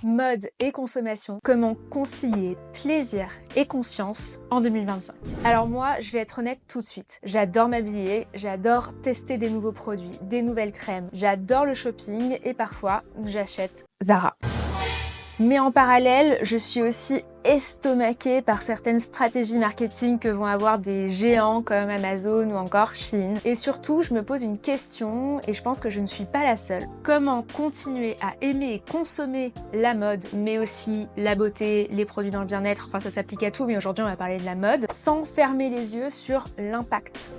Mode et consommation, comment concilier plaisir et conscience en 2025. Alors moi, je vais être honnête tout de suite. J'adore m'habiller, j'adore tester des nouveaux produits, des nouvelles crèmes, j'adore le shopping et parfois j'achète Zara. Mais en parallèle, je suis aussi estomaquée par certaines stratégies marketing que vont avoir des géants comme Amazon ou encore Shein. Et surtout, je me pose une question, et je pense que je ne suis pas la seule. Comment continuer à aimer et consommer la mode, mais aussi la beauté, les produits dans le bien-être, enfin ça s'applique à tout, mais aujourd'hui on va parler de la mode, sans fermer les yeux sur l'impact.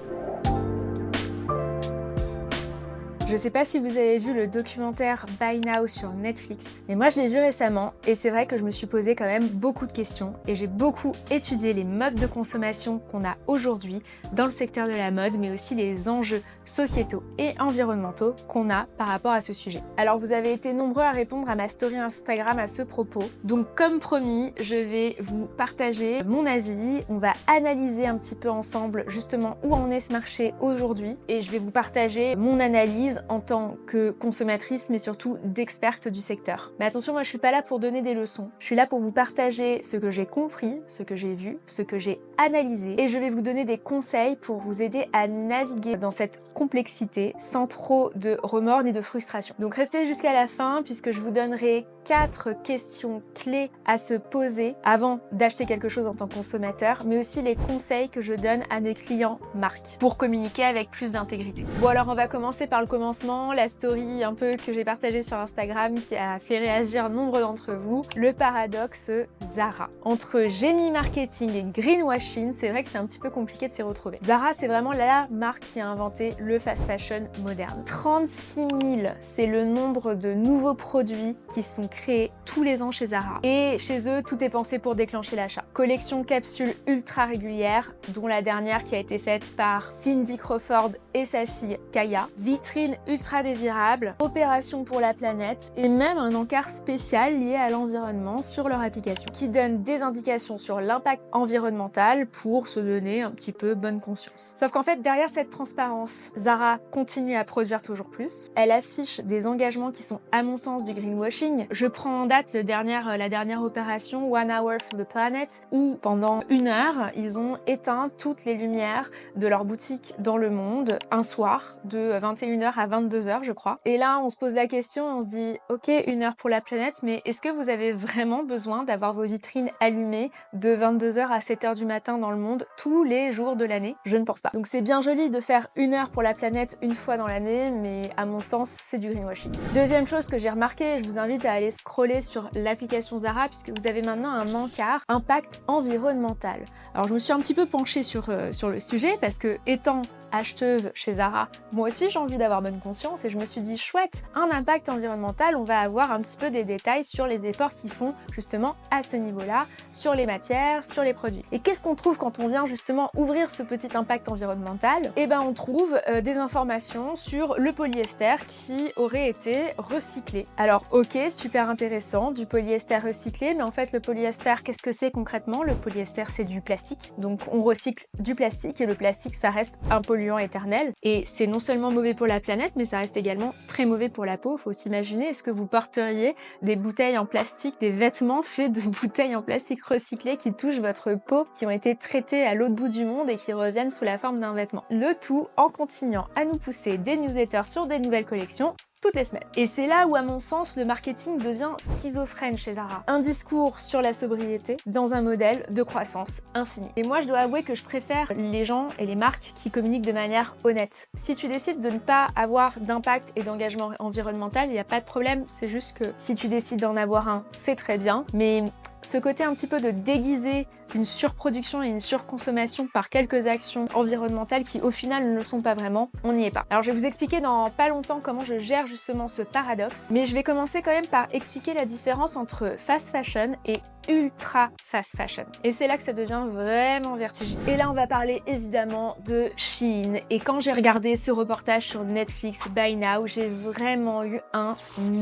Je sais pas si vous avez vu le documentaire Buy Now sur Netflix, mais moi je l'ai vu récemment et c'est vrai que je me suis posé quand même beaucoup de questions et j'ai beaucoup étudié les modes de consommation qu'on a aujourd'hui dans le secteur de la mode, mais aussi les enjeux sociétaux et environnementaux qu'on a par rapport à ce sujet. Alors vous avez été nombreux à répondre à ma story Instagram à ce propos, donc comme promis, je vais vous partager mon avis, on va analyser un petit peu ensemble justement où en est ce marché aujourd'hui et je vais vous partager mon analyse en tant que consommatrice mais surtout d'experte du secteur. Mais attention, moi je suis pas là pour donner des leçons, je suis là pour vous partager ce que j'ai compris, ce que j'ai vu, ce que j'ai analysé et je vais vous donner des conseils pour vous aider à naviguer dans cette complexité sans trop de remords ni de frustration. Donc restez jusqu'à la fin puisque je vous donnerai 4 questions clés à se poser avant d'acheter quelque chose en tant que consommateur, mais aussi les conseils que je donne à mes clients marques pour communiquer avec plus d'intégrité. Bon alors on va commencer par le commencement, la story un peu que j'ai partagée sur Instagram qui a fait réagir nombre d'entre vous, le paradoxe Zara. Entre génie marketing et greenwashing, c'est vrai que c'est un petit peu compliqué de s'y retrouver. Zara, c'est vraiment la marque qui a inventé le fast fashion moderne. 36 000, c'est le nombre de nouveaux produits qui sont créés tous les ans chez Zara. Et chez eux, tout est pensé pour déclencher l'achat. Collection capsule ultra régulière, dont la dernière qui a été faite par Cindy Crawford et sa fille Kaya. Vitrine ultra désirable, opération pour la planète et même un encart spécial lié à l'environnement sur leur application qui donne des indications sur l'impact environnemental pour se donner un petit peu bonne conscience. Sauf qu'en fait, derrière cette transparence, Zara continue à produire toujours plus. Elle affiche des engagements qui sont à mon sens du greenwashing. Je prends en date la dernière opération One Hour for the Planet où pendant 1 heure, ils ont éteint toutes les lumières de leur boutique dans le monde un soir de 21h à 22h je crois. Et là, on se pose la question, on se dit ok, 1 heure pour la planète, mais est-ce que vous avez vraiment besoin d'avoir vos vitrines allumées de 22h à 7h du matin dans le monde tous les jours de l'année? Je ne pense pas. Donc c'est bien joli de faire 1 heure pour la planète une fois dans l'année, mais à mon sens, c'est du greenwashing. Deuxième chose que j'ai remarqué, je vous invite à aller scroller sur l'application Zara puisque vous avez maintenant un encart impact environnemental. Alors je me suis un petit peu penchée sur le sujet parce que étant acheteuse chez Zara, moi aussi j'ai envie d'avoir bonne conscience et je me suis dit chouette, un impact environnemental, on va avoir un petit peu des détails sur les efforts qu'ils font justement à ce niveau-là, sur les matières, sur les produits. Et qu'est-ce qu'on trouve quand on vient justement ouvrir ce petit impact environnemental? Eh ben on trouve des informations sur le polyester qui aurait été recyclé. Alors ok, super intéressant, du polyester recyclé, mais en fait le polyester, qu'est-ce que c'est concrètement? Le polyester c'est du plastique, donc on recycle du plastique et le plastique ça reste un polluant éternel et c'est non seulement mauvais pour la planète mais ça reste également très mauvais pour la peau. Faut s'imaginer, est-ce que vous porteriez des bouteilles en plastique, des vêtements faits de bouteilles en plastique recyclées qui touchent votre peau, qui ont été traitées à l'autre bout du monde et qui reviennent sous la forme d'un vêtement? Le tout en continuant à nous pousser des newsletters sur des nouvelles collections toutes les semaines. Et c'est là où, à mon sens, le marketing devient schizophrène chez Zara. Un discours sur la sobriété dans un modèle de croissance infinie. Et moi, je dois avouer que je préfère les gens et les marques qui communiquent de manière honnête. Si tu décides de ne pas avoir d'impact et d'engagement environnemental, il n'y a pas de problème, c'est juste que si tu décides d'en avoir un, c'est très bien, mais ce côté un petit peu de déguiser une surproduction et une surconsommation par quelques actions environnementales qui au final ne le sont pas vraiment, on n'y est pas. Alors je vais vous expliquer dans pas longtemps comment je gère justement ce paradoxe, mais je vais commencer quand même par expliquer la différence entre fast fashion et ultra fast fashion. Et c'est là que ça devient vraiment vertigineux. Et là on va parler évidemment de Shein. Et quand j'ai regardé ce reportage sur Netflix Buy Now, j'ai vraiment eu un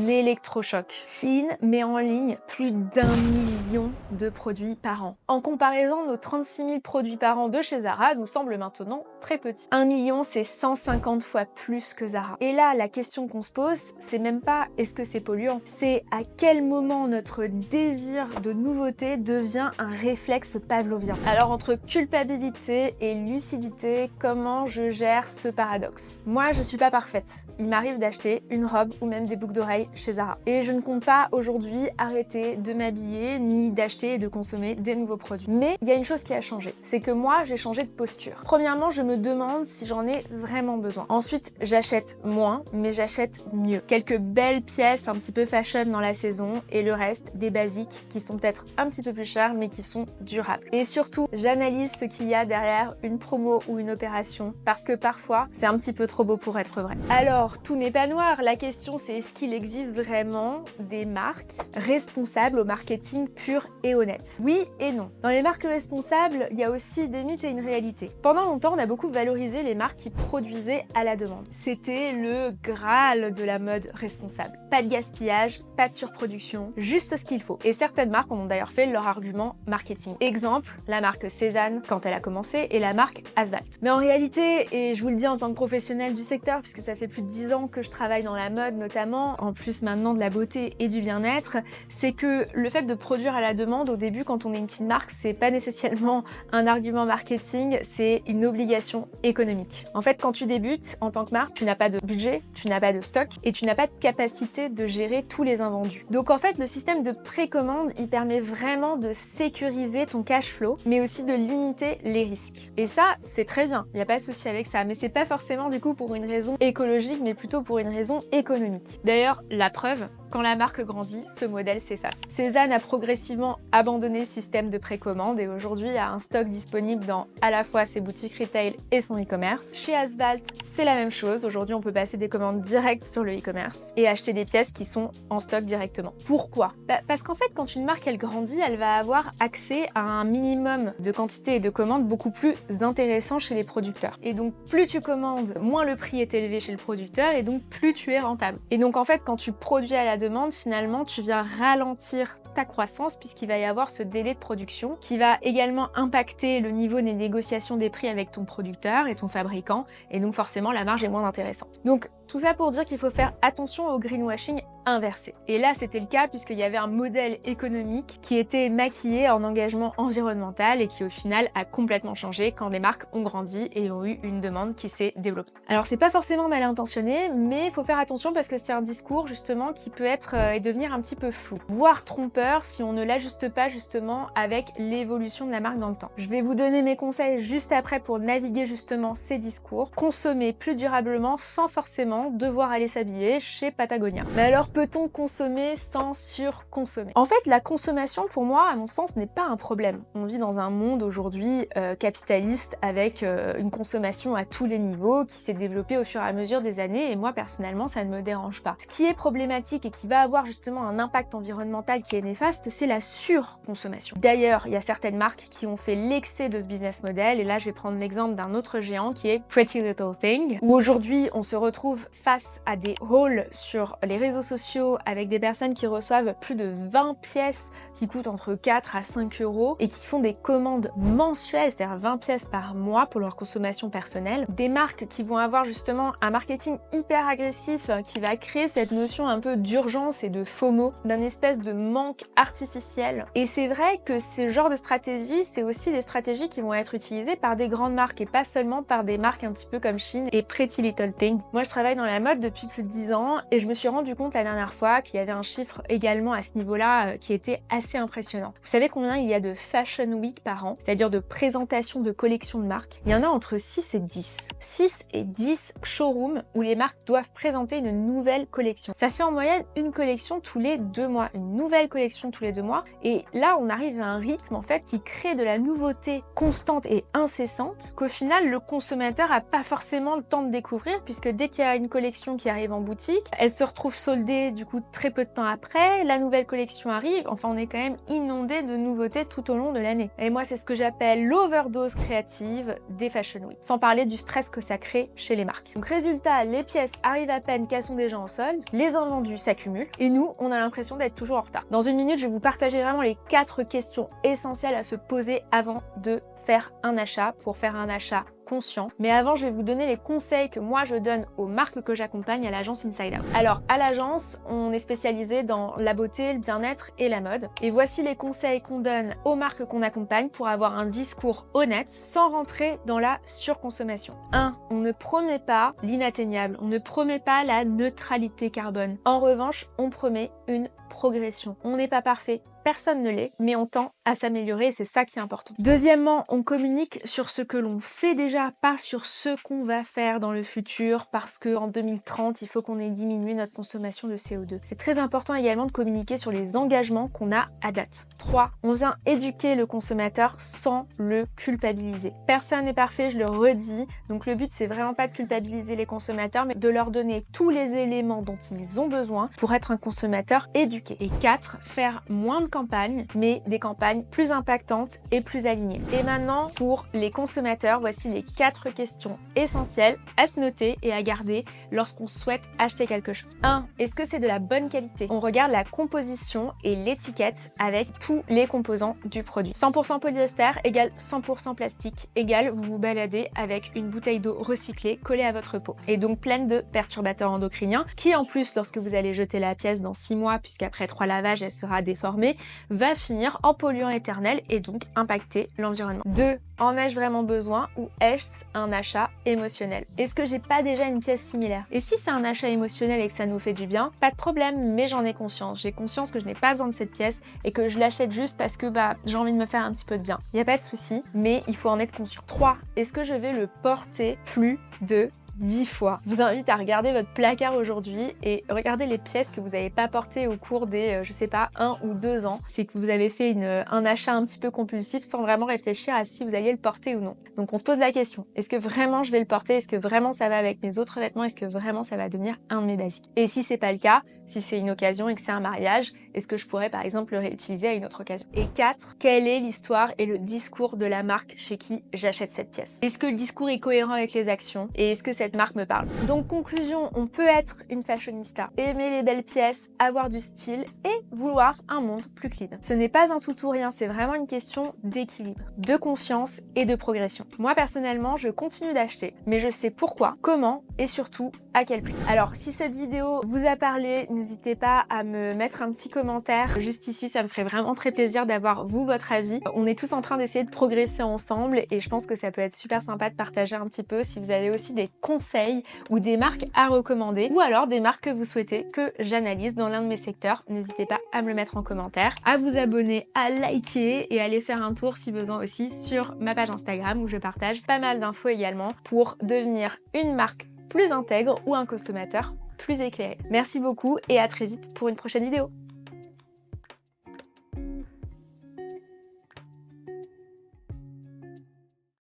électrochoc. Shein met en ligne plus d'1 million de produits par an. En comparaison, nos 36 000 produits par an de chez Zara nous semblent maintenant très petits. 1 million, c'est 150 fois plus que Zara. Et là, la question qu'on se pose, c'est même pas est-ce que c'est polluant, c'est à quel moment notre désir de nouveauté devient un réflexe pavlovien. Alors entre culpabilité et lucidité, comment je gère ce paradoxe? Moi, je suis pas parfaite. Il m'arrive d'acheter une robe ou même des boucles d'oreilles chez Zara. Et je ne compte pas aujourd'hui arrêter de m'habiller ni d'acheter et de consommer des nouveaux produits. Mais il y a une chose qui a changé, c'est que moi, j'ai changé de posture. Premièrement, je me demande si j'en ai vraiment besoin. Ensuite, j'achète moins, mais j'achète mieux. Quelques belles pièces un petit peu fashion dans la saison et le reste, des basiques qui sont peut-être un petit peu plus chers, mais qui sont durables. Et surtout, j'analyse ce qu'il y a derrière une promo ou une opération, parce que parfois, c'est un petit peu trop beau pour être vrai. Alors, tout n'est pas noir. La question, c'est est-ce qu'il existe vraiment des marques responsables au marketing pur et honnête? Oui et non. Dans les marques responsables, il y a aussi des mythes et une réalité. Pendant longtemps, on a beaucoup valorisé les marques qui produisaient à la demande. C'était le Graal de la mode responsable. Pas de gaspillage, pas de surproduction, juste ce qu'il faut. Et certaines marques en ont d'ailleurs fait leur argument marketing. Exemple, la marque Cézanne quand elle a commencé et la marque Asphalt. Mais en réalité, et je vous le dis en tant que professionnelle du secteur, puisque ça fait plus de 10 ans que je travaille dans la mode notamment, en plus maintenant de la beauté et du bien-être, c'est que le fait de produire à la demande au début quand on est une petite marque, c'est pas nécessairement un argument marketing, c'est une obligation économique. En fait, quand tu débutes en tant que marque, tu n'as pas de budget, tu n'as pas de stock et tu n'as pas de capacité de gérer tous les invendus. Donc en fait, le système de précommande, il permet vraiment de sécuriser ton cash flow, mais aussi de limiter les risques. Et ça, c'est très bien, il n'y a pas de souci avec ça, mais c'est pas forcément du coup pour une raison écologique, mais plutôt pour une raison économique. D'ailleurs, la preuve, quand la marque grandit, ce modèle s'efface. Cézanne a progressivement abandonné le système de précommande et aujourd'hui a un stock disponible dans à la fois ses boutiques retail et son e-commerce. Chez Asphalt, c'est la même chose. Aujourd'hui, on peut passer des commandes directes sur le e-commerce et acheter des pièces qui sont en stock directement. Pourquoi? Parce qu'en fait, quand une marque elle grandit, elle va avoir accès à un minimum de quantité et de commandes beaucoup plus intéressant chez les producteurs. Et donc, plus tu commandes, moins le prix est élevé chez le producteur et donc plus tu es rentable. Et donc, en fait, quand tu produis à la demande, finalement, tu viens ralentir ta croissance puisqu'il va y avoir ce délai de production qui va également impacter le niveau des négociations des prix avec ton producteur et ton fabricant et donc forcément la marge est moins intéressante. Donc tout ça pour dire qu'il faut faire attention au greenwashing inversé. Et là c'était le cas puisqu'il y avait un modèle économique qui était maquillé en engagement environnemental et qui au final a complètement changé quand les marques ont grandi et ont eu une demande qui s'est développée. Alors c'est pas forcément mal intentionné mais il faut faire attention parce que c'est un discours justement qui peut être et devenir un petit peu flou, voire trompeur si on ne l'ajuste pas justement avec l'évolution de la marque dans le temps. Je vais vous donner mes conseils juste après pour naviguer justement ces discours, consommer plus durablement sans forcément devoir aller s'habiller chez Patagonia. Mais alors peut-on consommer sans surconsommer? En fait, la consommation pour moi, à mon sens, n'est pas un problème. On vit dans un monde aujourd'hui capitaliste avec une consommation à tous les niveaux qui s'est développée au fur et à mesure des années et moi personnellement ça ne me dérange pas. Ce qui est problématique et qui va avoir justement un impact environnemental qui est néfaste, c'est la surconsommation. D'ailleurs, il y a certaines marques qui ont fait l'excès de ce business model et là je vais prendre l'exemple d'un autre géant qui est Pretty Little Thing où aujourd'hui on se retrouve face à des hauls sur les réseaux sociaux avec des personnes qui reçoivent plus de 20 pièces qui coûtent entre 4 à 5 euros et qui font des commandes mensuelles, c'est-à-dire 20 pièces par mois pour leur consommation personnelle. Des marques qui vont avoir justement un marketing hyper agressif qui va créer cette notion un peu d'urgence et de FOMO, d'un espèce de manque artificiel. Et c'est vrai que ce genre de stratégie, c'est aussi des stratégies qui vont être utilisées par des grandes marques et pas seulement par des marques un petit peu comme Shein et Pretty Little Thing. Moi, je travaille dans la mode depuis plus de 10 ans et je me suis rendu compte la dernière fois qu'il y avait un chiffre également à ce niveau-là qui était assez impressionnant. Vous savez combien il y a de Fashion Week par an, c'est-à-dire de présentations de collections de marques? Il y en a entre 6 et 10. 6 et 10 showrooms où les marques doivent présenter une nouvelle collection. Ça fait en moyenne une collection tous les 2 mois, une nouvelle collection tous les 2 mois. Et là, on arrive à un rythme en fait qui crée de la nouveauté constante et incessante qu'au final, le consommateur a pas forcément le temps de découvrir puisque dès qu'il y a une une collection qui arrive en boutique, elle se retrouve soldée du coup très peu de temps après, la nouvelle collection arrive, enfin on est quand même inondé de nouveautés tout au long de l'année. Et moi c'est ce que j'appelle l'overdose créative des Fashion Week, sans parler du stress que ça crée chez les marques. Donc résultat, les pièces arrivent à peine qu'elles sont déjà en solde, les invendus s'accumulent et nous on a l'impression d'être toujours en retard. Dans une minute je vais vous partager vraiment les 4 questions essentielles à se poser avant de faire un achat, pour faire un achat conscient. Mais avant, je vais vous donner les conseils que moi je donne aux marques que j'accompagne à l'agence Inside Out. Alors, à l'agence, on est spécialisé dans la beauté, le bien-être et la mode. Et voici les conseils qu'on donne aux marques qu'on accompagne pour avoir un discours honnête sans rentrer dans la surconsommation. 1. On ne promet pas l'inatteignable, on ne promet pas la neutralité carbone. En revanche, on promet une progression. On n'est pas parfait, personne ne l'est, mais on tend à s'améliorer et c'est ça qui est important. Deuxièmement, on communique sur ce que l'on fait déjà, pas sur ce qu'on va faire dans le futur, parce qu'en 2030, il faut qu'on ait diminué notre consommation de CO2. C'est très important également de communiquer sur les engagements qu'on a à date. 3. On vient éduquer le consommateur sans le culpabiliser. Personne n'est parfait, je le redis, donc le but c'est vraiment pas de culpabiliser les consommateurs, mais de leur donner tous les éléments dont ils ont besoin pour être un consommateur éduqué. Et 4. Faire moins de campagnes, mais des campagnes plus impactantes et plus alignées. Et maintenant, pour les consommateurs, voici les 4 questions essentielles à se noter et à garder lorsqu'on souhaite acheter quelque chose. 1. Est-ce que c'est de la bonne qualité? On regarde la composition et l'étiquette avec tous les composants du produit. 100% polyester égale 100% plastique égale vous vous baladez avec une bouteille d'eau recyclée collée à votre peau et donc pleine de perturbateurs endocriniens qui en plus, lorsque vous allez jeter la pièce dans 6 mois, puisqu'après 3 lavages elle sera déformée, va finir en polluant éternel et donc impacter l'environnement. 2. En ai-je vraiment besoin ou est-ce un achat émotionnel? Est-ce que j'ai pas déjà une pièce similaire? Et si c'est un achat émotionnel et que ça nous fait du bien, pas de problème, mais j'en ai conscience. J'ai conscience que je n'ai pas besoin de cette pièce et que je l'achète juste parce que j'ai envie de me faire un petit peu de bien. Il n'y a pas de souci, mais il faut en être conscient. 3. Est-ce que je vais le porter plus de 10 fois. Je vous invite à regarder votre placard aujourd'hui et regarder les pièces que vous n'avez pas portées au cours des, je sais pas, 1 ou 2 ans. C'est que vous avez fait un achat un petit peu compulsif sans vraiment réfléchir à si vous alliez le porter ou non. Donc on se pose la question, est-ce que vraiment je vais le porter? Est-ce que vraiment ça va avec mes autres vêtements? Est-ce que vraiment ça va devenir un de mes basiques? Et si c'est pas le cas, si c'est une occasion et que c'est un mariage, est-ce que je pourrais par exemple le réutiliser à une autre occasion? Et 4, quelle est l'histoire et le discours de la marque chez qui j'achète cette pièce? Est-ce que le discours est cohérent avec les actions? Et est-ce que cette marque me parle? Donc conclusion, on peut être une fashionista, aimer les belles pièces, avoir du style et vouloir un monde plus clean. Ce n'est pas un tout ou rien, c'est vraiment une question d'équilibre, de conscience et de progression. Moi personnellement, je continue d'acheter, mais je sais pourquoi, comment et surtout à quel prix. Alors si cette vidéo vous a parlé, n'hésitez pas à me mettre un petit commentaire juste ici, ça me ferait vraiment très plaisir d'avoir vous votre avis. On est tous en train d'essayer de progresser ensemble et je pense que ça peut être super sympa de partager un petit peu si vous avez aussi des conseils ou des marques à recommander ou alors des marques que vous souhaitez que j'analyse dans l'un de mes secteurs. N'hésitez pas à me le mettre en commentaire, à vous abonner, à liker et à aller faire un tour si besoin aussi sur ma page Instagram où je partage pas mal d'infos également pour devenir une marque plus intègre ou un consommateur plus éclairé. Merci beaucoup et à très vite pour une prochaine vidéo.